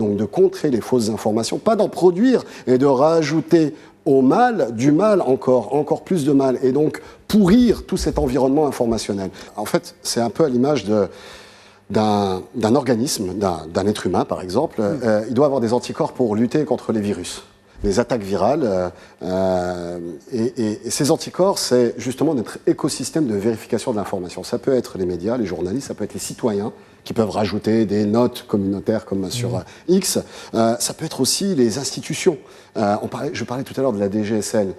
Donc de contrer les fausses informations, pas d'en produire et de rajouter au mal du mal encore plus de mal, et donc pourrir tout cet environnement informationnel. En fait, c'est un peu à l'image d'un organisme, d'un être humain par exemple. Il doit avoir des anticorps pour lutter contre les virus, les attaques virales. Et ces anticorps, c'est justement notre écosystème de vérification de l'information. Ça peut être les médias, les journalistes, ça peut être les citoyens qui peuvent rajouter des notes communautaires comme sur X. Ça peut être aussi les institutions. Je parlais tout à l'heure de la DGSN.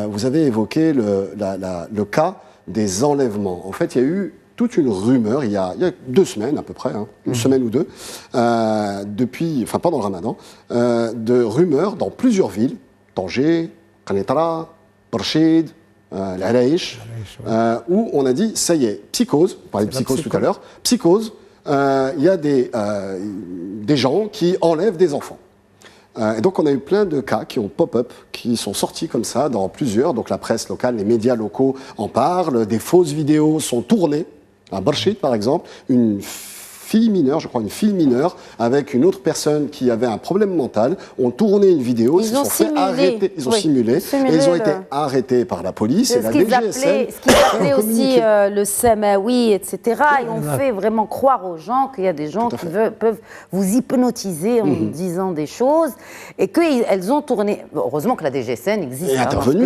Vous avez évoqué le cas des enlèvements. En fait, il y a eu toute une rumeur, il y a 2 semaines à peu près, une semaine ou deux, pendant le Ramadan, de rumeurs dans plusieurs villes, Tanger, Qanitara, Barchid, Al-Araïch, où on a dit, ça y est, psychose, on parlait de psychose tout à l'heure, psychose, il y a des gens qui enlèvent des enfants. Et donc on a eu plein de cas qui ont pop-up, qui sont sortis comme ça dans plusieurs, donc la presse locale, les médias locaux en parlent, des fausses vidéos sont tournées. À Barchid, par exemple, une fille mineure, avec une autre personne qui avait un problème mental, ont tourné une vidéo, ils ont simulé, et ils ont été arrêtés par la police et la DGSN. Ce qu'ils appelaient aussi le Samawi, etc. Ils ont fait vraiment croire aux gens qu'il y a des gens qui peuvent vous hypnotiser en disant des choses, et qu'elles ont tourné. Heureusement que la DGSN existe. Et intervenu.